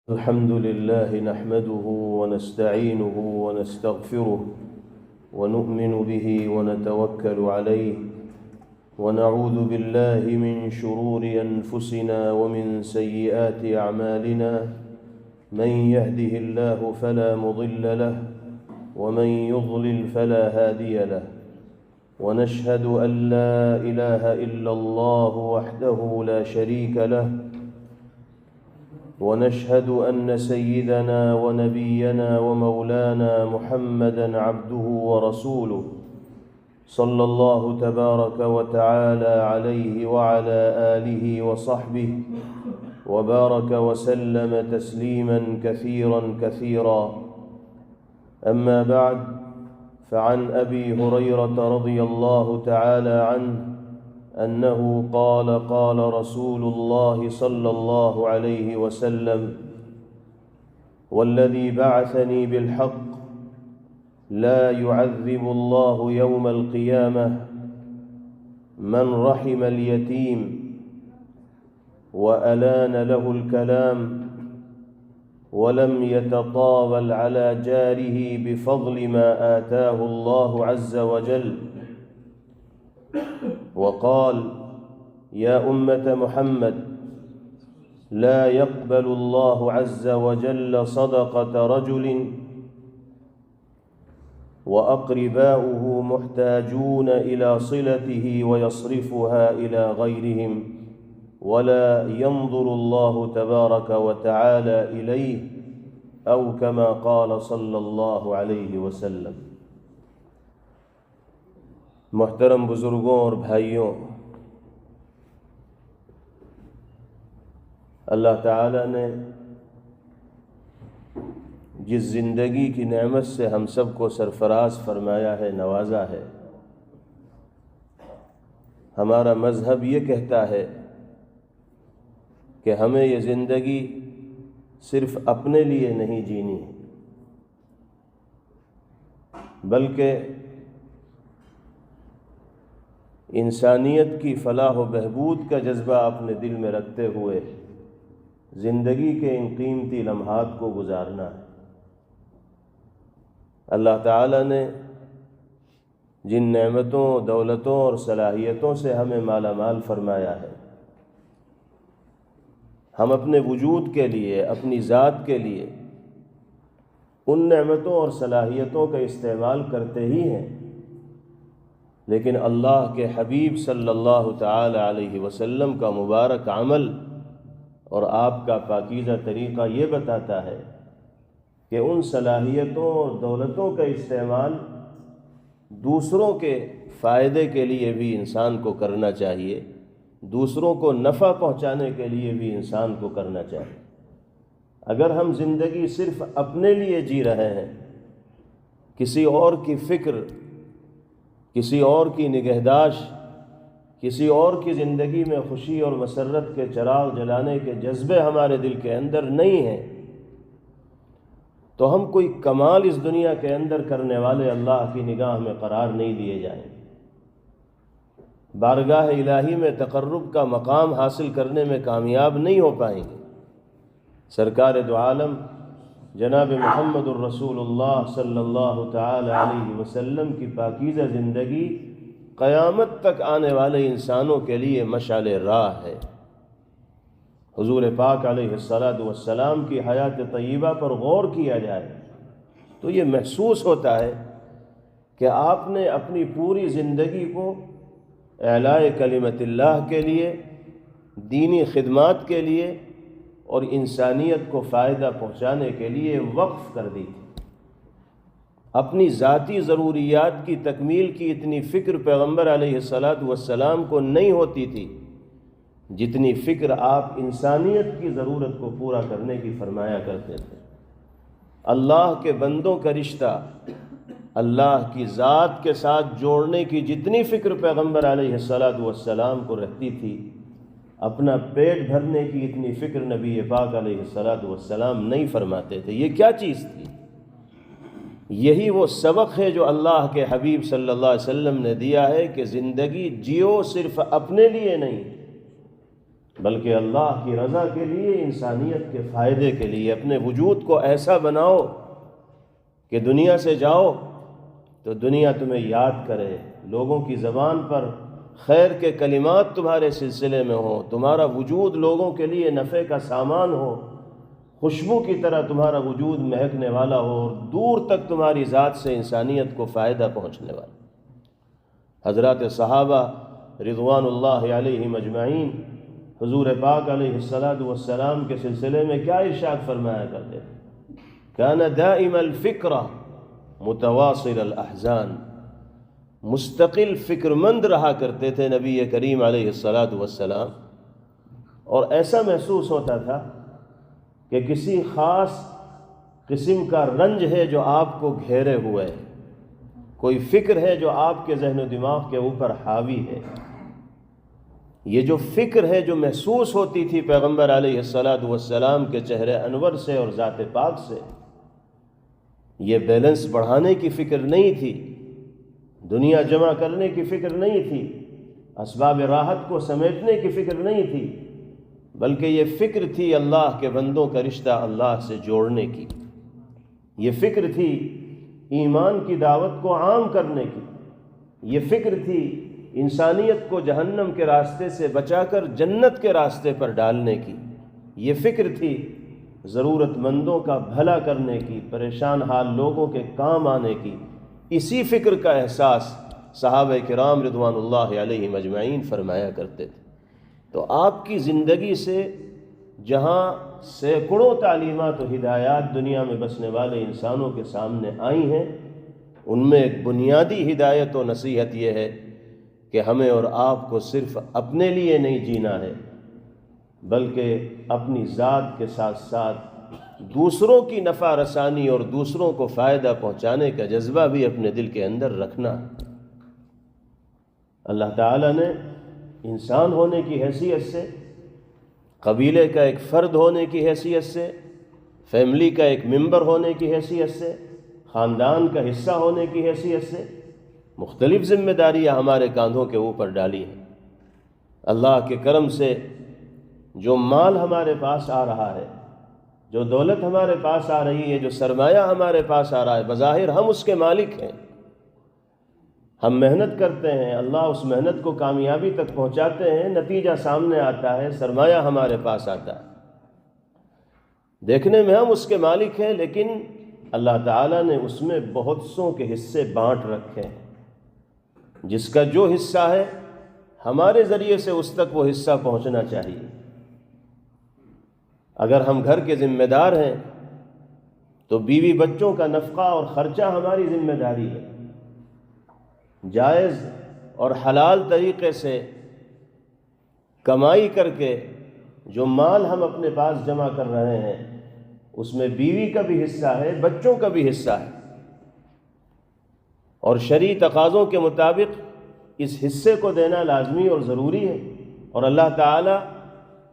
الحمد لله نحمده ونستعينه ونستغفره ونؤمن به ونتوكل عليه ونعوذ بالله من شرور أنفسنا ومن سيئات أعمالنا من يهده الله فلا مضل له ومن يضلل فلا هادي له ونشهد أن لا إله إلا الله وحده لا شريك له ونشهد أن سيدنا ونبينا ومولانا محمدًا عبده ورسوله صلى الله تبارك وتعالى عليه وعلى آله وصحبه وبارك وسلم تسليماً كثيراً أما بعد، فعن أبي هريرة رضي الله تعالى عنه أنه قال قال رسول الله صلى الله عليه وسلم: والذي بعثني بالحق لا يعذب الله يوم القيامة من رحم اليتيم وألان له الكلام ولم يتطاول على جاره بفضل ما آتاه الله عز وجل، وقال: يا أمة محمد، لا يقبل الله عز وجل صدقة رجل وأقرباؤه محتاجون إلى صلته ويصرفها إلى غيرهم، ولا ينظر الله تبارك وتعالى إليه، أو كما قال صلى الله عليه وسلم۔ محترم بزرگوں اور بھائیوں، اللہ تعالیٰ نے جس زندگی کی نعمت سے ہم سب کو سرفراز فرمایا ہے، نوازا ہے، ہمارا مذہب یہ کہتا ہے کہ ہمیں یہ زندگی صرف اپنے لیے نہیں جینی ہے، بلکہ انسانیت کی فلاح و بہبود کا جذبہ اپنے دل میں رکھتے ہوئے زندگی کے ان قیمتی لمحات کو گزارنا ہے۔ اللہ تعالیٰ نے جن نعمتوں، دولتوں اور صلاحیتوں سے ہمیں مالا مال فرمایا ہے، ہم اپنے وجود کے لیے، اپنی ذات کے لیے ان نعمتوں اور صلاحیتوں کا استعمال کرتے ہی ہیں، لیکن اللہ کے حبیب صلی اللہ تعالی علیہ وسلم کا مبارک عمل اور آپ کا پاکیزہ طریقہ یہ بتاتا ہے کہ ان صلاحیتوں اور دولتوں کا استعمال دوسروں کے فائدے کے لیے بھی انسان کو کرنا چاہیے، دوسروں کو نفع پہنچانے کے لیے بھی انسان کو کرنا چاہیے۔ اگر ہم زندگی صرف اپنے لیے جی رہے ہیں، کسی اور کی فکر، کسی اور کی نگہداشت، کسی اور کی زندگی میں خوشی اور مسرت کے چراغ جلانے کے جذبے ہمارے دل کے اندر نہیں ہیں، تو ہم کوئی کمال اس دنیا کے اندر کرنے والے اللہ کی نگاہ میں قرار نہیں دیے جائیں گے، بارگاہ الہی میں تقرب کا مقام حاصل کرنے میں کامیاب نہیں ہو پائیں گے۔ سرکار دو عالم جناب محمد الرسول اللہ صلی اللہ تعالی علیہ وسلم کی پاکیزہ زندگی قیامت تک آنے والے انسانوں کے لیے مشعل راہ ہے۔ حضور پاک علیہ السلام کی حیات طیبہ پر غور کیا جائے تو یہ محسوس ہوتا ہے کہ آپ نے اپنی پوری زندگی کو اعلاء کلمت اللہ کے لیے، دینی خدمات کے لیے اور انسانیت کو فائدہ پہنچانے کے لیے وقف کر دی تھی۔ اپنی ذاتی ضروریات کی تکمیل کی اتنی فکر پیغمبر علیہ السلام کو نہیں ہوتی تھی جتنی فکر آپ انسانیت کی ضرورت کو پورا کرنے کی فرمایا کرتے تھے۔ اللہ کے بندوں کا رشتہ اللہ کی ذات کے ساتھ جوڑنے کی جتنی فکر پیغمبر علیہ السلام کو رہتی تھی، اپنا پیٹ بھرنے کی اتنی فکر نبی پاک علیہ السلام نہیں فرماتے تھے۔ یہ کیا چیز تھی؟ یہی وہ سبق ہے جو اللہ کے حبیب صلی اللہ علیہ وسلم نے دیا ہے کہ زندگی جیو صرف اپنے لیے نہیں، بلکہ اللہ کی رضا کے لیے، انسانیت کے فائدے کے لیے اپنے وجود کو ایسا بناؤ کہ دنیا سے جاؤ تو دنیا تمہیں یاد کرے، لوگوں کی زبان پر خیر کے کلمات تمہارے سلسلے میں ہوں، تمہارا وجود لوگوں کے لیے نفع کا سامان ہو، خوشبو کی طرح تمہارا وجود مہکنے والا ہو، اور دور تک تمہاری ذات سے انسانیت کو فائدہ پہنچنے والا۔ حضرات صحابہ رضوان اللہ علیہم اجمعین حضور پاک علیہ السلام کے سلسلے میں کیا ارشاد فرمایا کرتے تھے؟ کان دائم الفکر متواصل الاحزان، مستقل فکر مند رہا کرتے تھے نبی کریم علیہ السلام، اور ایسا محسوس ہوتا تھا کہ کسی خاص قسم کا رنج ہے جو آپ کو گھیرے ہوئے ہے، کوئی فکر ہے جو آپ کے ذہن و دماغ کے اوپر حاوی ہے۔ یہ جو فکر ہے جو محسوس ہوتی تھی پیغمبر علیہ السلام کے چہرے انور سے اور ذات پاک سے، یہ بیلنس بڑھانے کی فکر نہیں تھی، دنیا جمع کرنے کی فکر نہیں تھی، اسباب راحت کو سمیٹنے کی فکر نہیں تھی، بلکہ یہ فکر تھی اللہ کے بندوں کا رشتہ اللہ سے جوڑنے کی، یہ فکر تھی ایمان کی دعوت کو عام کرنے کی، یہ فکر تھی انسانیت کو جہنم کے راستے سے بچا کر جنت کے راستے پر ڈالنے کی، یہ فکر تھی ضرورت مندوں کا بھلا کرنے کی، پریشان حال لوگوں کے کام آنے کی۔ اسی فکر کا احساس صحابہ کرام رضوان اللہ علیہم اجمعین فرمایا کرتے تھے۔ تو آپ کی زندگی سے جہاں سینکڑوں تعلیمات و ہدایات دنیا میں بسنے والے انسانوں کے سامنے آئی ہیں، ان میں ایک بنیادی ہدایت و نصیحت یہ ہے کہ ہمیں اور آپ کو صرف اپنے لیے نہیں جینا ہے، بلکہ اپنی ذات کے ساتھ ساتھ دوسروں کی نفع رسانی اور دوسروں کو فائدہ پہنچانے کا جذبہ بھی اپنے دل کے اندر رکھنا ہے۔ اللہ تعالیٰ نے انسان ہونے کی حیثیت سے، قبیلے کا ایک فرد ہونے کی حیثیت سے، فیملی کا ایک ممبر ہونے کی حیثیت سے، خاندان کا حصہ ہونے کی حیثیت سے مختلف ذمہ داریاں ہمارے کاندھوں کے اوپر ڈالی ہیں۔ اللہ کے کرم سے جو مال ہمارے پاس آ رہا ہے، جو دولت ہمارے پاس آ رہی ہے، جو سرمایہ ہمارے پاس آ رہا ہے، بظاہر ہم اس کے مالک ہیں، ہم محنت کرتے ہیں، اللہ اس محنت کو کامیابی تک پہنچاتے ہیں، نتیجہ سامنے آتا ہے، سرمایہ ہمارے پاس آتا ہے، دیکھنے میں ہم اس کے مالک ہیں، لیکن اللہ تعالیٰ نے اس میں بہت سوں کے حصے بانٹ رکھے ہیں، جس کا جو حصہ ہے ہمارے ذریعے سے اس تک وہ حصہ پہنچنا چاہیے۔ اگر ہم گھر کے ذمہ دار ہیں تو بیوی بچوں کا نفقہ اور خرچہ ہماری ذمہ داری ہے، جائز اور حلال طریقے سے کمائی کر کے جو مال ہم اپنے پاس جمع کر رہے ہیں اس میں بیوی کا بھی حصہ ہے، بچوں کا بھی حصہ ہے، اور شرعی تقاضوں کے مطابق اس حصے کو دینا لازمی اور ضروری ہے، اور اللہ تعالیٰ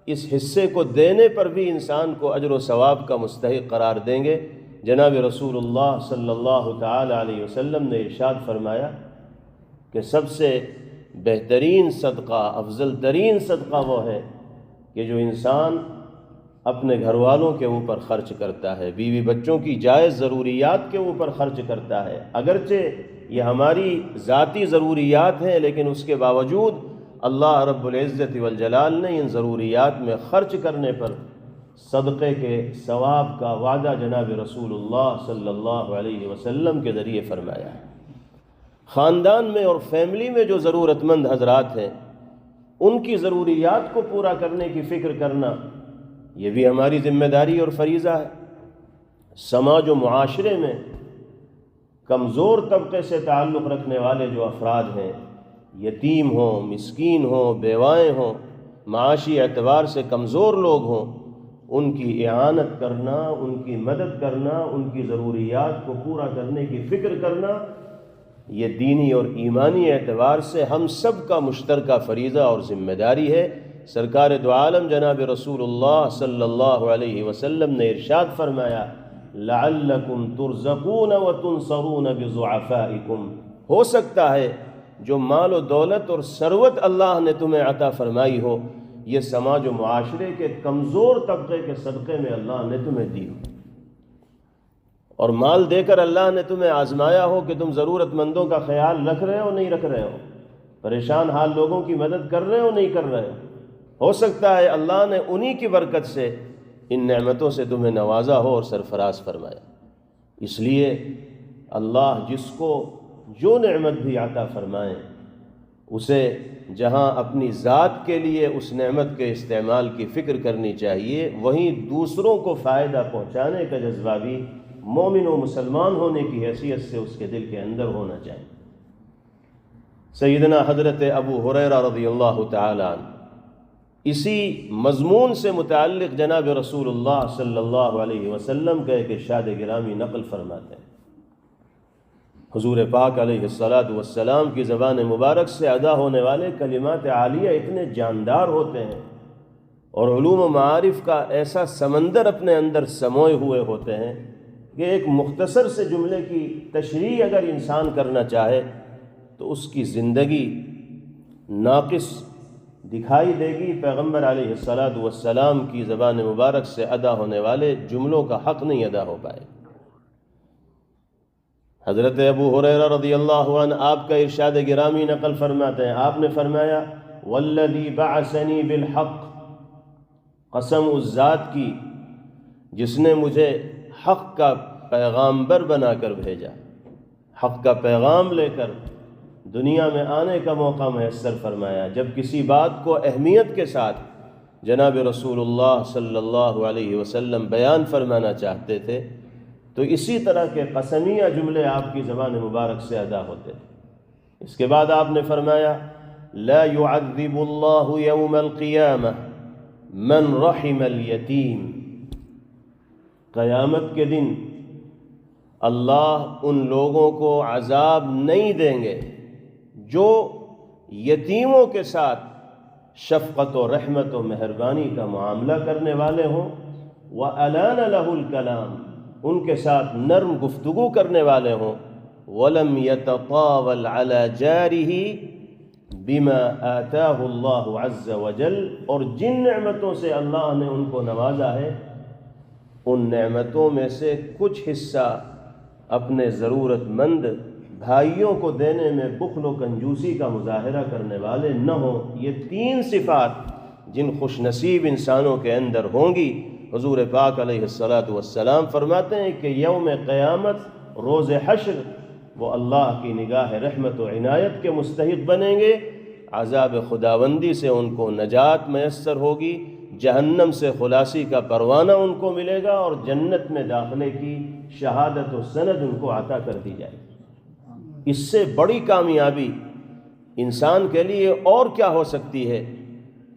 اس حصے کو دینے پر بھی انسان کو اجر و ثواب کا مستحق قرار دیں گے۔ جناب رسول اللہ صلی اللہ تعالی علیہ وسلم نے ارشاد فرمایا کہ سب سے بہترین صدقہ، افضل ترین صدقہ وہ ہے کہ جو انسان اپنے گھر والوں کے اوپر خرچ کرتا ہے، بیوی بچوں کی جائز ضروریات کے اوپر خرچ کرتا ہے، اگرچہ یہ ہماری ذاتی ضروریات ہیں لیکن اس کے باوجود اللہ رب العزت والجلال نے ان ضروریات میں خرچ کرنے پر صدقے کے ثواب کا وعدہ جناب رسول اللہ صلی اللہ علیہ وسلم کے ذریعے فرمایا ہے۔ خاندان میں اور فیملی میں جو ضرورت مند حضرات ہیں ان کی ضروریات کو پورا کرنے کی فکر کرنا یہ بھی ہماری ذمہ داری اور فریضہ ہے۔ سماج و معاشرے میں کمزور طبقے سے تعلق رکھنے والے جو افراد ہیں، یتیم ہوں، مسکین ہوں، بیوائیں ہوں، معاشی اعتبار سے کمزور لوگ ہوں، ان کی اعانت کرنا، ان کی مدد کرنا، ان کی ضروریات کو پورا کرنے کی فکر کرنا، یہ دینی اور ایمانی اعتبار سے ہم سب کا مشترکہ فریضہ اور ذمہ داری ہے۔ سرکار دو عالم جناب رسول اللہ صلی اللہ علیہ وسلم نے ارشاد فرمایا، لعلکم ترزقون وتنصرون بضعفائکم، ہو سکتا ہے جو مال و دولت اور ثروت اللہ نے تمہیں عطا فرمائی ہو، یہ سماج و معاشرے کے کمزور طبقے کے صدقے میں اللہ نے تمہیں دی ہو، اور مال دے کر اللہ نے تمہیں آزمایا ہو کہ تم ضرورت مندوں کا خیال رکھ رہے ہو نہیں رکھ رہے ہو، پریشان حال لوگوں کی مدد کر رہے ہو نہیں کر رہے ہو سکتا ہے اللہ نے انہی کی برکت سے ان نعمتوں سے تمہیں نوازا ہو اور سرفراز فرمایا۔ اس لیے اللہ جس کو جو نعمت بھی عطا فرمائے اسے جہاں اپنی ذات کے لیے اس نعمت کے استعمال کی فکر کرنی چاہیے، وہیں دوسروں کو فائدہ پہنچانے کا جذبہ بھی مومن و مسلمان ہونے کی حیثیت سے اس کے دل کے اندر ہونا چاہیے۔ سیدنا حضرت ابو ہریرہ رضی اللہ تعالی عنہ اسی مضمون سے متعلق جناب رسول اللہ صلی اللہ علیہ وسلم کا ایک ارشاد گرامی نقل فرماتے ہیں۔ حضور پاک علیہ السلام کی زبان مبارک سے ادا ہونے والے کلمات عالیہ اتنے جاندار ہوتے ہیں اور علوم و معارف کا ایسا سمندر اپنے اندر سموئے ہوئے ہوتے ہیں کہ ایک مختصر سے جملے کی تشریح اگر انسان کرنا چاہے تو اس کی زندگی ناقص دکھائی دے گی، پیغمبر علیہ السلام کی زبان مبارک سے ادا ہونے والے جملوں کا حق نہیں ادا ہو پائے۔ حضرت ابو ہریرہ رضی اللہ عنہ آپ کا ارشاد گرامی نقل فرماتے ہیں، آپ نے فرمایا والذی بعثنی بالحق، قسم اس ذات کی جس نے مجھے حق کا پیغامبر بنا کر بھیجا، حق کا پیغام لے کر دنیا میں آنے کا موقع میسر فرمایا۔ جب کسی بات کو اہمیت کے ساتھ جناب رسول اللہ صلی اللہ علیہ وسلم بیان فرمانا چاہتے تھے تو اسی طرح کے قسمیہ جملے آپ کی زبان مبارک سے ادا ہوتے تھے۔ اس کے بعد آپ نے فرمایا لا يعذب اللہ یوم القیامہ من رحم الیتیم، قیامت کے دن اللہ ان لوگوں کو عذاب نہیں دیں گے جو یتیموں کے ساتھ شفقت و رحمت و مہربانی کا معاملہ کرنے والے ہوں، وَأَلَانَ لَهُ الْكَلَامِ، ان کے ساتھ نرم گفتگو کرنے والے ہوں، وَلَمْ يَتَطَاوَلْ عَلَى جَارِهِ بِمَا آتَاهُ اللَّهُ عَزَّ وَجَلَّ، اور جن نعمتوں سے اللہ نے ان کو نوازا ہے ان نعمتوں میں سے کچھ حصہ اپنے ضرورت مند بھائیوں کو دینے میں بخل و کنجوسی کا مظاہرہ کرنے والے نہ ہوں۔ یہ تین صفات جن خوش نصیب انسانوں کے اندر ہوں گی، حضور پاک علیہ السلام فرماتے ہیں کہ یوم قیامت روز حشر وہ اللہ کی نگاہ رحمت و عنایت کے مستحق بنیں گے، عذاب خداوندی سے ان کو نجات میسر ہوگی، جہنم سے خلاصی کا پروانہ ان کو ملے گا، اور جنت میں داخلے کی شہادت و سند ان کو عطا کر دی جائے گی۔ اس سے بڑی کامیابی انسان کے لیے اور کیا ہو سکتی ہے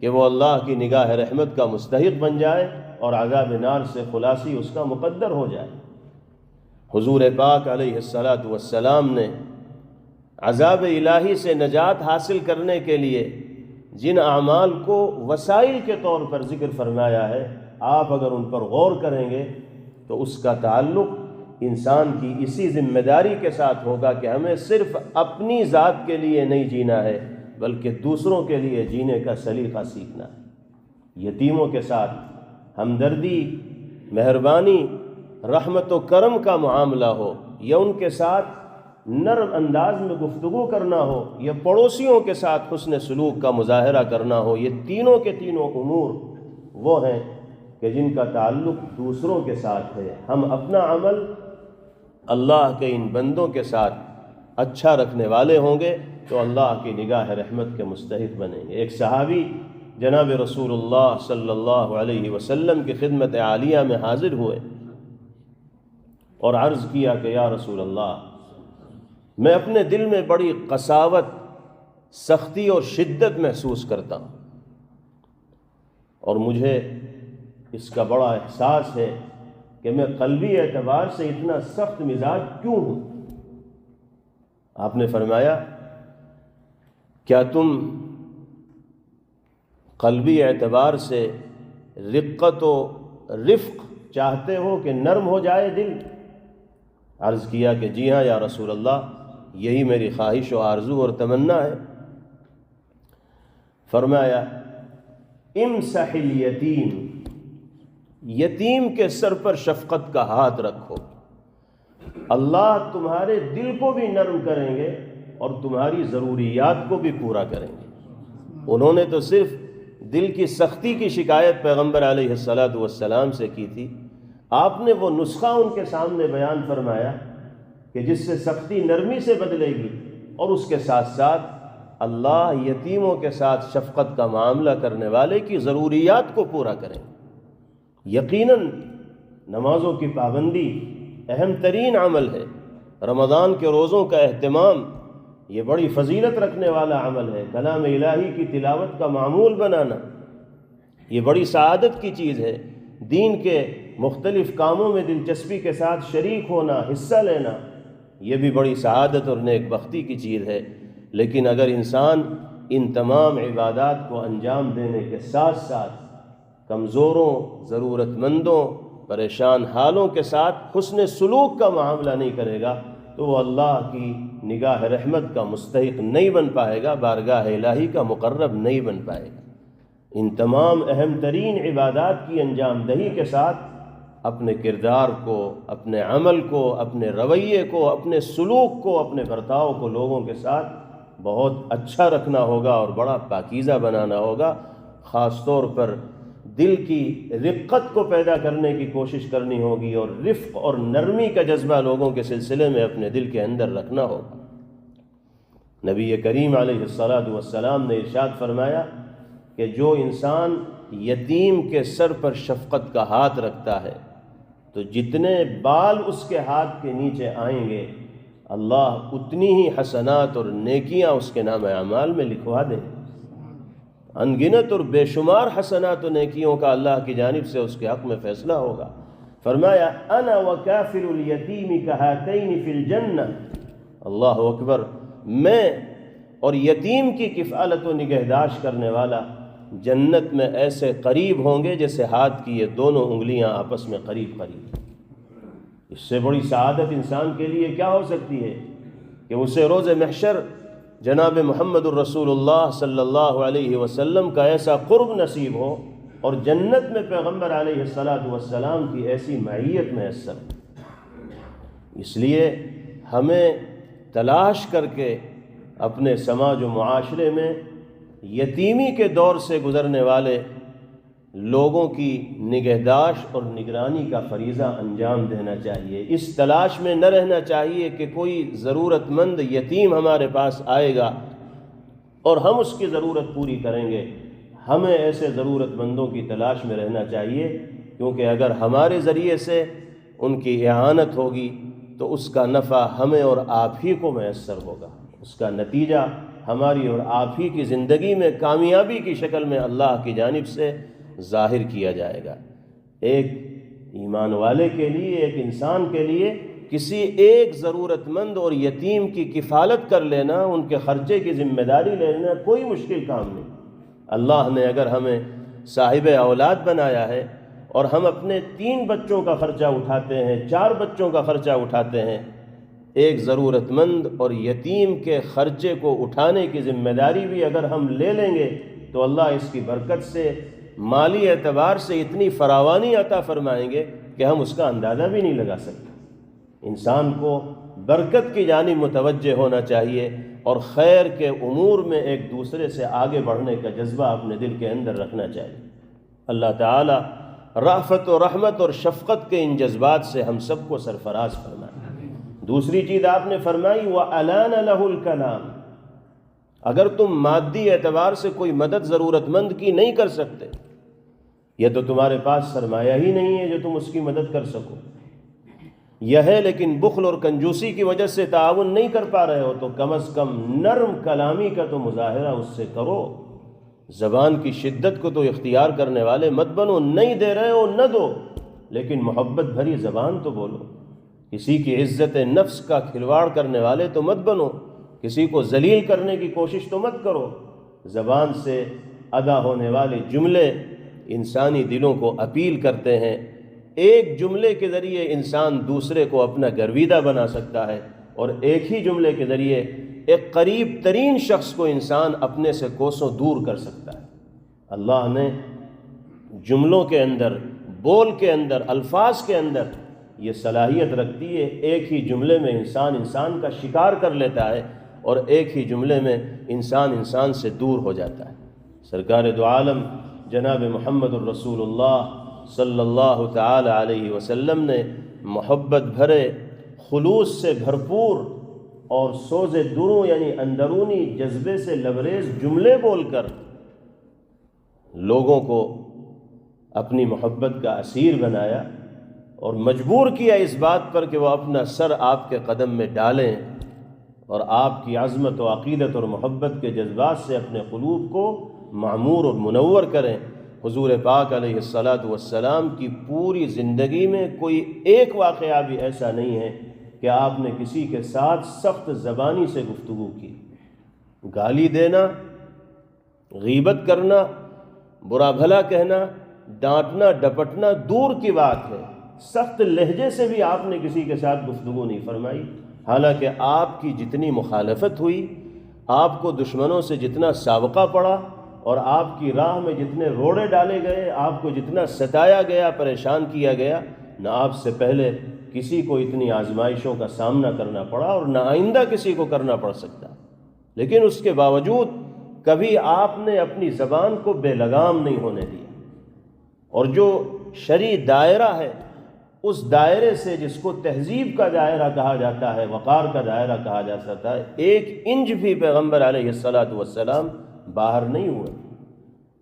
کہ وہ اللہ کی نگاہ رحمت کا مستحق بن جائے اور عذاب نار سے خلاصی اس کا مقدر ہو جائے۔ حضور پاک علیہ السلام نے عذاب الہی سے نجات حاصل کرنے کے لیے جن اعمال کو وسائل کے طور پر ذکر فرمایا ہے، آپ اگر ان پر غور کریں گے تو اس کا تعلق انسان کی اسی ذمہ داری کے ساتھ ہوگا کہ ہمیں صرف اپنی ذات کے لیے نہیں جینا ہے بلکہ دوسروں کے لیے جینے کا سلیقہ سیکھنا ہے۔ یتیموں کے ساتھ ہمدردی، مہربانی، رحمت و کرم کا معاملہ ہو، یا ان کے ساتھ نرم انداز میں گفتگو کرنا ہو، یا پڑوسیوں کے ساتھ حسن سلوک کا مظاہرہ کرنا ہو، یہ تینوں کے تینوں امور وہ ہیں کہ جن کا تعلق دوسروں کے ساتھ ہے۔ ہم اپنا عمل اللہ کے ان بندوں کے ساتھ اچھا رکھنے والے ہوں گے تو اللہ کی نگاہ رحمت کے مستحق بنیں گے۔ ایک صحابی جناب رسول اللہ صلی اللہ علیہ وسلم کی خدمت عالیہ میں حاضر ہوئے اور عرض کیا کہ یا رسول اللہ، میں اپنے دل میں بڑی قساوت، سختی اور شدت محسوس کرتا ہوں، اور مجھے اس کا بڑا احساس ہے کہ میں قلبی اعتبار سے اتنا سخت مزاج کیوں ہوں؟ آپ نے فرمایا کیا تم قلبی اعتبار سے رقت و رفق چاہتے ہو کہ نرم ہو جائے دل؟ عرض کیا کہ جی ہاں یا رسول اللہ، یہی میری خواہش و آرزو اور تمنا ہے۔ فرمایا امسح الیتیم، یتیم کے سر پر شفقت کا ہاتھ رکھو، اللہ تمہارے دل کو بھی نرم کریں گے اور تمہاری ضروریات کو بھی پورا کریں گے۔ انہوں نے تو صرف دل کی سختی کی شکایت پیغمبر علیہ السلام سے کی تھی، آپ نے وہ نسخہ ان کے سامنے بیان فرمایا کہ جس سے سختی نرمی سے بدلے گی، اور اس کے ساتھ ساتھ اللہ یتیموں کے ساتھ شفقت کا معاملہ کرنے والے کی ضروریات کو پورا کریں۔ یقیناً نمازوں کی پابندی اہم ترین عمل ہے، رمضان کے روزوں کا اہتمام یہ بڑی فضیلت رکھنے والا عمل ہے، کلام الہی کی تلاوت کا معمول بنانا یہ بڑی سعادت کی چیز ہے، دین کے مختلف کاموں میں دلچسپی کے ساتھ شریک ہونا، حصہ لینا یہ بھی بڑی سعادت اور نیک بختی کی چیز ہے۔ لیکن اگر انسان ان تمام عبادات کو انجام دینے کے ساتھ ساتھ کمزوروں، ضرورت مندوں، پریشان حالوں کے ساتھ حسن سلوک کا معاملہ نہیں کرے گا تو وہ اللہ کی نگاہ رحمت کا مستحق نہیں بن پائے گا، بارگاہ الہی کا مقرب نہیں بن پائے گا۔ ان تمام اہم ترین عبادات کی انجام دہی کے ساتھ اپنے کردار کو، اپنے عمل کو، اپنے رویے کو، اپنے سلوک کو، اپنے برتاؤ کو لوگوں کے ساتھ بہت اچھا رکھنا ہوگا اور بڑا پاکیزہ بنانا ہوگا۔ خاص طور پر دل کی رقت کو پیدا کرنے کی کوشش کرنی ہوگی اور رفق اور نرمی کا جذبہ لوگوں کے سلسلے میں اپنے دل کے اندر رکھنا ہوگا۔ نبی کریم علیہ السلام نے ارشاد فرمایا کہ جو انسان یتیم کے سر پر شفقت کا ہاتھ رکھتا ہے تو جتنے بال اس کے ہاتھ کے نیچے آئیں گے اللہ اتنی ہی حسنات اور نیکیاں اس کے نام اعمال میں لکھوا دیں، ان گنت اور بے شمار حسنات و نیکیوں کا اللہ کی جانب سے اس کے حق میں فیصلہ ہوگا۔ فرمایا انا وکافل الیتیم کہاتین فی الجنہ، اللہ اکبر، میں اور یتیم کی کفالت و نگہداشت کرنے والا جنت میں ایسے قریب ہوں گے جیسے ہاتھ کی یہ دونوں انگلیاں آپس میں قریب قریب۔ اس سے بڑی سعادت انسان کے لیے کیا ہو سکتی ہے کہ اسے روز محشر جناب محمد الرسول اللہ صلی اللہ علیہ وسلم کا ایسا قرب نصیب ہو اور جنت میں پیغمبر علیہ السلام کی ایسی معیت میسر۔ اس لیے ہمیں تلاش کر کے اپنے سماج و معاشرے میں یتیمی کے دور سے گزرنے والے لوگوں کی نگہداشت اور نگرانی کا فریضہ انجام دینا چاہیے۔ اس تلاش میں نہ رہنا چاہیے کہ کوئی ضرورت مند یتیم ہمارے پاس آئے گا اور ہم اس کی ضرورت پوری کریں گے۔ ہمیں ایسے ضرورت مندوں کی تلاش میں رہنا چاہیے، کیونکہ اگر ہمارے ذریعے سے ان کی اعانت ہوگی تو اس کا نفع ہمیں اور آپ ہی کو میسر ہوگا، اس کا نتیجہ ہماری اور آپ ہی کی زندگی میں کامیابی کی شکل میں اللہ کی جانب سے ظاہر کیا جائے گا۔ ایک ایمان والے کے لیے، ایک انسان کے لیے کسی ایک ضرورت مند اور یتیم کی کفالت کر لینا، ان کے خرچے کی ذمہ داری لینا کوئی مشکل کام نہیں۔ اللہ نے اگر ہمیں صاحب اولاد بنایا ہے اور ہم اپنے 3 بچوں کا خرچہ اٹھاتے ہیں، 4 بچوں کا خرچہ اٹھاتے ہیں، ایک ضرورت مند اور یتیم کے خرچے کو اٹھانے کی ذمہ داری بھی اگر ہم لے لیں گے تو اللہ اس کی برکت سے مالی اعتبار سے اتنی فراوانی عطا فرمائیں گے کہ ہم اس کا اندازہ بھی نہیں لگا سکتے۔ انسان کو برکت کی جانب متوجہ ہونا چاہیے اور خیر کے امور میں ایک دوسرے سے آگے بڑھنے کا جذبہ اپنے دل کے اندر رکھنا چاہیے۔ اللہ تعالی رأفت و رحمت اور شفقت کے ان جذبات سے ہم سب کو سرفراز فرمائے۔ دوسری چیز آپ نے فرمائی وَأَلَانَ لَهُ الْكَلَامِ، اگر تم مادی اعتبار سے کوئی مدد ضرورت مند کی نہیں کر سکتے، یہ تو تمہارے پاس سرمایہ ہی نہیں ہے جو تم اس کی مدد کر سکو، یہ ہے لیکن بخل اور کنجوسی کی وجہ سے تعاون نہیں کر پا رہے ہو تو کم از کم نرم کلامی کا تو مظاہرہ اس سے کرو، زبان کی شدت کو تو اختیار کرنے والے مت بنو، نہیں دے رہے ہو نہ دو، لیکن محبت بھری زبان تو بولو، کسی کی عزت نفس کا کھلواڑ کرنے والے تو مت بنو، کسی کو ذلیل کرنے کی کوشش تو مت کرو۔ زبان سے ادا ہونے والے جملے انسانی دلوں کو اپیل کرتے ہیں، ایک جملے کے ذریعے انسان دوسرے کو اپنا گرویدہ بنا سکتا ہے اور ایک ہی جملے کے ذریعے ایک قریب ترین شخص کو انسان اپنے سے کوسوں دور کر سکتا ہے۔ اللہ نے جملوں کے اندر، بول کے اندر، الفاظ کے اندر یہ صلاحیت رکھتی ہے۔ ایک ہی جملے میں انسان کا شکار کر لیتا ہے اور ایک ہی جملے میں انسان سے دور ہو جاتا ہے۔ سرکار دو عالم جناب محمد الرسول اللہ صلی اللہ تعالی علیہ وسلم نے محبت بھرے، خلوص سے بھرپور اور سوز دروں یعنی اندرونی جذبے سے لبریز جملے بول کر لوگوں کو اپنی محبت کا اسیر بنایا اور مجبور کیا اس بات پر کہ وہ اپنا سر آپ کے قدم میں ڈالیں اور آپ کی عظمت و عقیدت اور محبت کے جذبات سے اپنے قلوب کو معمور اور منور کریں۔ حضور پاک علیہ السلام کی پوری زندگی میں کوئی ایک واقعہ بھی ایسا نہیں ہے کہ آپ نے کسی کے ساتھ سخت زبانی سے گفتگو کی۔ گالی دینا، غیبت کرنا، برا بھلا کہنا، ڈانٹنا ڈپٹنا دور کی بات ہے، سخت لہجے سے بھی آپ نے کسی کے ساتھ گفتگو نہیں فرمائی۔ حالانکہ آپ کی جتنی مخالفت ہوئی، آپ کو دشمنوں سے جتنا سابقہ پڑا اور آپ کی راہ میں جتنے روڑے ڈالے گئے، آپ کو جتنا ستایا گیا، پریشان کیا گیا، نہ آپ سے پہلے کسی کو اتنی آزمائشوں کا سامنا کرنا پڑا اور نہ آئندہ کسی کو کرنا پڑ سکتا۔ لیکن اس کے باوجود کبھی آپ نے اپنی زبان کو بے لگام نہیں ہونے دیا، اور جو شرعی دائرہ ہے اس دائرے سے، جس کو تہذیب کا دائرہ کہا جاتا ہے، وقار کا دائرہ کہا جا سکتا ہے، ایک انچ بھی پیغمبر علیہ السلام باہر نہیں ہوئے۔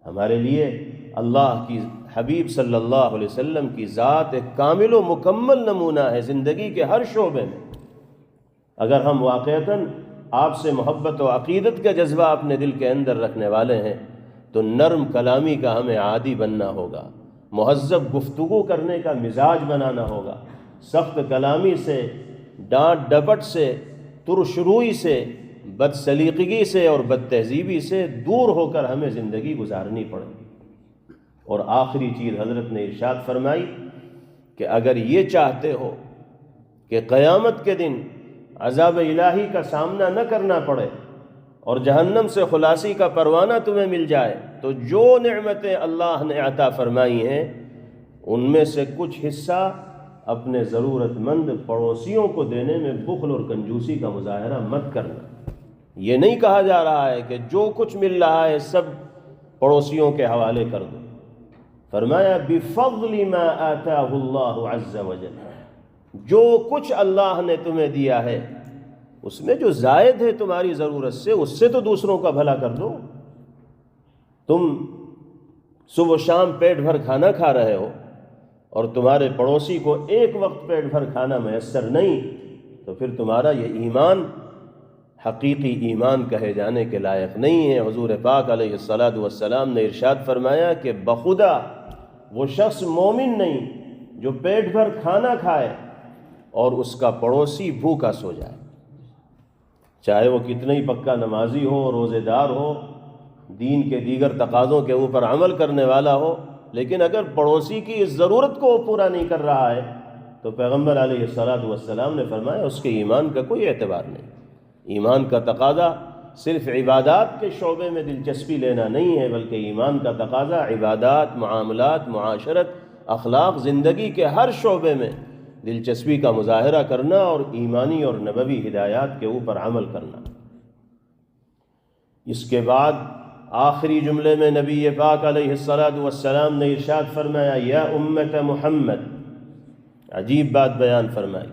ہمارے لیے اللہ کی حبیب صلی اللہ علیہ وسلم کی ذات ایک کامل و مکمل نمونہ ہے زندگی کے ہر شعبے میں۔ اگر ہم واقعتاً آپ سے محبت و عقیدت کا جذبہ اپنے دل کے اندر رکھنے والے ہیں تو نرم کلامی کا ہمیں عادی بننا ہوگا، مہذب گفتگو کرنے کا مزاج بنانا ہوگا، سخت کلامی سے، ڈانٹ ڈپٹ سے، ترشروئی سے، بد سلیقگی سے اور بد تہذیبی سے دور ہو کر ہمیں زندگی گزارنی پڑے گی۔ اور آخری چیز حضرت نے ارشاد فرمائی کہ اگر یہ چاہتے ہو کہ قیامت کے دن عذاب الہی کا سامنا نہ کرنا پڑے اور جہنم سے خلاصی کا پروانہ تمہیں مل جائے، تو جو نعمتیں اللہ نے عطا فرمائی ہیں ان میں سے کچھ حصہ اپنے ضرورت مند پڑوسیوں کو دینے میں بخل اور کنجوسی کا مظاہرہ مت کرنا۔ یہ نہیں کہا جا رہا ہے کہ جو کچھ مل رہا ہے سب پڑوسیوں کے حوالے کر دو۔ فرمایا بِفَضْلِ مَا آتَاهُ اللَّهُ عَزَّ وَجَلَّ، جو کچھ اللہ نے تمہیں دیا ہے اس میں جو زائد ہے تمہاری ضرورت سے، اس سے تو دوسروں کا بھلا کر دو۔ تم صبح و شام پیٹ بھر کھانا کھا رہے ہو اور تمہارے پڑوسی کو ایک وقت پیٹ بھر کھانا میسر نہیں، تو پھر تمہارا یہ ایمان حقیقی ایمان کہے جانے کے لائق نہیں ہے۔ حضور پاک علیہ السلام نے ارشاد فرمایا کہ بخدا وہ شخص مومن نہیں جو پیٹ بھر کھانا کھائے اور اس کا پڑوسی بھوکا سو جائے، چاہے وہ کتنا ہی پکا نمازی ہو، روزے دار ہو، دین کے دیگر تقاضوں کے اوپر عمل کرنے والا ہو، لیکن اگر پڑوسی کی اس ضرورت کو پورا نہیں کر رہا ہے تو پیغمبر علیہ السلام نے فرمایا اس کے ایمان کا کوئی اعتبار نہیں۔ ایمان کا تقاضا صرف عبادات کے شعبے میں دلچسپی لینا نہیں ہے، بلکہ ایمان کا تقاضا عبادات، معاملات، معاشرت، اخلاق، زندگی کے ہر شعبے میں دلچسپی کا مظاہرہ کرنا اور ایمانی اور نبوی ہدایات کے اوپر عمل کرنا۔ اس کے بعد آخری جملے میں نبی پاک علیہ السلام نے ارشاد فرمایا یا امت محمد، عجیب بات بیان فرمائی،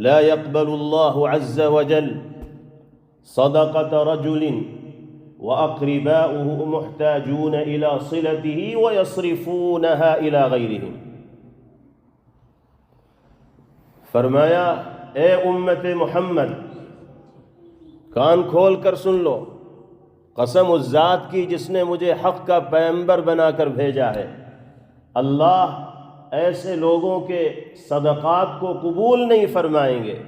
لا يقبل اللہ عز وجل صدقة رجل وأقرباؤه محتاجون إلى صلته ويصرفونها إلى غيرهم۔ فرمایا اے امت محمد، کان کھول کر سن لو، قسم اس ذات کی جس نے مجھے حق کا پیغمبر بنا کر بھیجا ہے، اللہ ایسے لوگوں کے صدقات کو قبول نہیں فرمائیں گے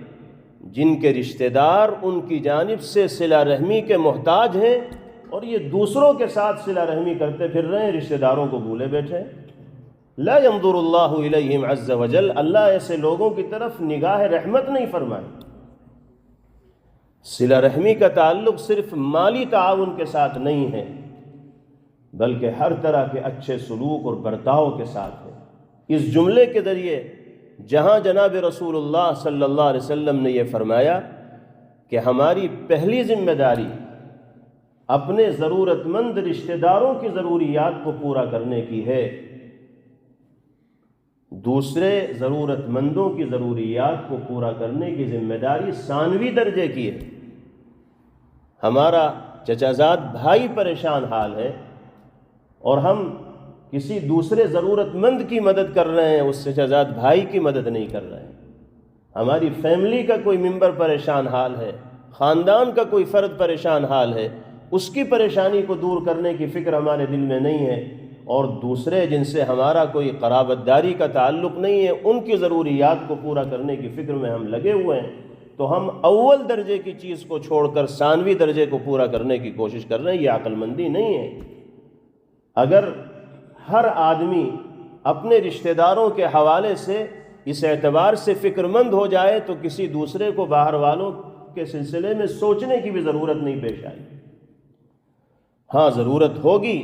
جن کے رشتہ دار ان کی جانب سے صلہ رحمی کے محتاج ہیں اور یہ دوسروں کے ساتھ صلہ رحمی کرتے پھر رہے ہیں، رشتہ داروں کو بھولے بیٹھے۔ لا ينظر اللہ الیہم عز وجل، اللہ ایسے لوگوں کی طرف نگاہ رحمت نہیں فرمائے۔ صلہ رحمی کا تعلق صرف مالی تعاون کے ساتھ نہیں ہے، بلکہ ہر طرح کے اچھے سلوک اور برتاؤ کے ساتھ ہے۔ اس جملے کے ذریعے جہاں جناب رسول اللہ صلی اللہ علیہ وسلم نے یہ فرمایا کہ ہماری پہلی ذمہ داری اپنے ضرورت مند رشتہ داروں کی ضروریات کو پورا کرنے کی ہے، دوسرے ضرورت مندوں کی ضروریات کو پورا کرنے کی ذمہ داری ثانوی درجے کی ہے۔ ہمارا چچا زاد بھائی پریشان حال ہے اور ہم کسی دوسرے ضرورت مند کی مدد کر رہے ہیں، اس چچا زاد بھائی کی مدد نہیں کر رہے ہیں۔ ہماری فیملی کا کوئی ممبر پریشان حال ہے، خاندان کا کوئی فرد پریشان حال ہے، اس کی پریشانی کو دور کرنے کی فکر ہمارے دل میں نہیں ہے، اور دوسرے جن سے ہمارا کوئی قرابت داری کا تعلق نہیں ہے ان کی ضروریات کو پورا کرنے کی فکر میں ہم لگے ہوئے ہیں، تو ہم اول درجے کی چیز کو چھوڑ کر ثانوی درجے کو پورا کرنے کی کوشش کر رہے ہیں۔ یہ عقل مندی نہیں ہے۔ اگر ہر آدمی اپنے رشتہ داروں کے حوالے سے اس اعتبار سے فکر مند ہو جائے تو کسی دوسرے کو باہر والوں کے سلسلے میں سوچنے کی بھی ضرورت نہیں پیش آئی۔ ہاں ضرورت ہوگی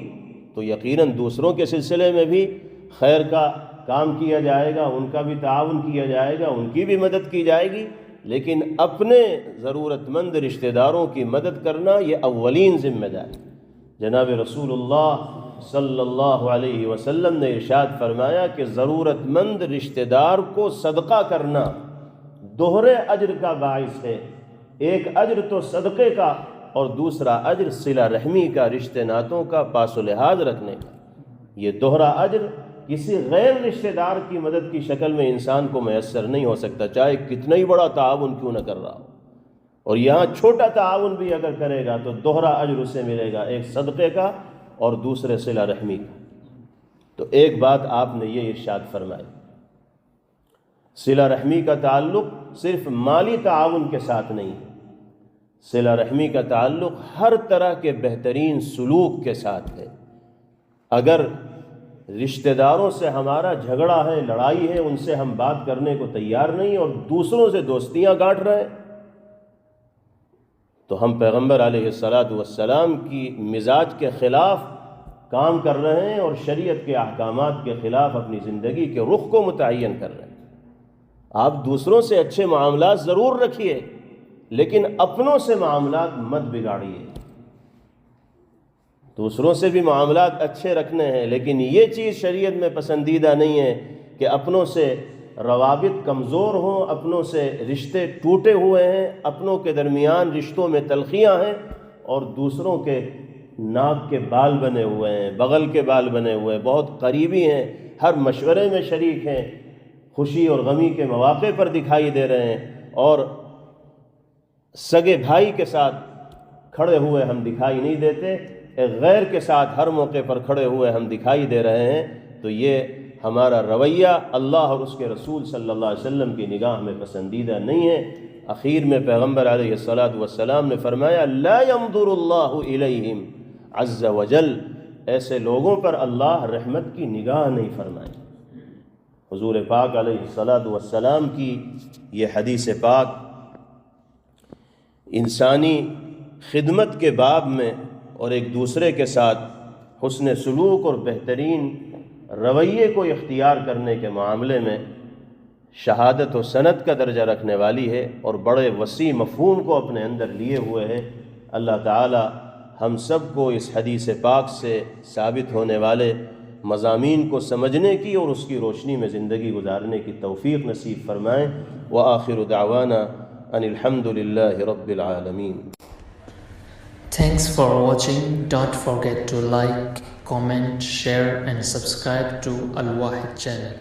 تو یقیناً دوسروں کے سلسلے میں بھی خیر کا کام کیا جائے گا، ان کا بھی تعاون کیا جائے گا، ان کی بھی مدد کی جائے گی، لیکن اپنے ضرورت مند رشتہ داروں کی مدد کرنا یہ اولین ذمہ داری۔ جناب رسول اللہ صلی اللہ علیہ وسلم نے ارشاد فرمایا کہ ضرورت مند رشتہ دار کو صدقہ کرنا دوہرے اجر کا باعث ہے، ایک اجر تو صدقے کا اور دوسرا اجر صلہ رحمی کا، رشتہ ناتوں کا پاس و لحاظ رکھنے کا۔ یہ دوہرا اجر کسی غیر رشتہ دار کی مدد کی شکل میں انسان کو میسر نہیں ہو سکتا، چاہے کتنا ہی بڑا تعاون کیوں نہ کر رہا ہو، اور یہاں چھوٹا تعاون بھی اگر کرے گا تو دوہرا اجر اسے ملے گا، ایک صدقے کا اور دوسرے صلہ رحمی کا۔ تو ایک بات آپ نے یہ ارشاد فرمائی، صلہ رحمی کا تعلق صرف مالی تعاون کے ساتھ نہیں ہے، صلہ رحمی کا تعلق ہر طرح کے بہترین سلوک کے ساتھ ہے۔ اگر رشتہ داروں سے ہمارا جھگڑا ہے، لڑائی ہے، ان سے ہم بات کرنے کو تیار نہیں اور دوسروں سے دوستیاں گاٹھ رہے ہیں، تو ہم پیغمبر علیہ السلام کی مزاج کے خلاف کام کر رہے ہیں اور شریعت کے احکامات کے خلاف اپنی زندگی کے رخ کو متعین کر رہے ہیں۔ آپ دوسروں سے اچھے معاملات ضرور رکھیے، لیکن اپنوں سے معاملات مت بگاڑیے۔ دوسروں سے بھی معاملات اچھے رکھنے ہیں، لیکن یہ چیز شریعت میں پسندیدہ نہیں ہے کہ اپنوں سے روابط کمزور ہوں، اپنوں سے رشتے ٹوٹے ہوئے ہیں، اپنوں کے درمیان رشتوں میں تلخیاں ہیں، اور دوسروں کے ناک کے بال بنے ہوئے ہیں، بغل کے بال بنے ہوئے ہیں، بہت قریبی ہیں، ہر مشورے میں شریک ہیں، خوشی اور غمی کے مواقع پر دکھائی دے رہے ہیں، اور سگے بھائی کے ساتھ کھڑے ہوئے ہم دکھائی نہیں دیتے، ایک غیر کے ساتھ ہر موقع پر کھڑے ہوئے ہم دکھائی دے رہے ہیں، تو یہ ہمارا رویہ اللہ اور اس کے رسول صلی اللہ علیہ وسلم کی نگاہ میں پسندیدہ نہیں ہے۔ اخیر میں پیغمبر علیہ السلام نے فرمایا لا ينظر اللہ الیہم عز وجل، ایسے لوگوں پر اللہ رحمت کی نگاہ نہیں فرمائے۔ حضور پاک علیہ السلام کی یہ حدیث پاک انسانی خدمت کے باب میں اور ایک دوسرے کے ساتھ حسن سلوک اور بہترین رویے کو اختیار کرنے کے معاملے میں شہادت و سند کا درجہ رکھنے والی ہے اور بڑے وسیع مفہوم کو اپنے اندر لیے ہوئے ہے۔ اللہ تعالی ہم سب کو اس حدیث پاک سے ثابت ہونے والے مضامین کو سمجھنے کی اور اس کی روشنی میں زندگی گزارنے کی توفیق نصیب فرمائیں۔ وآخر دعوانا ان الحمد للہ رب العالمین۔ Thanks for watching. Don't forget to like, comment, share and subscribe to Al Wahid channel.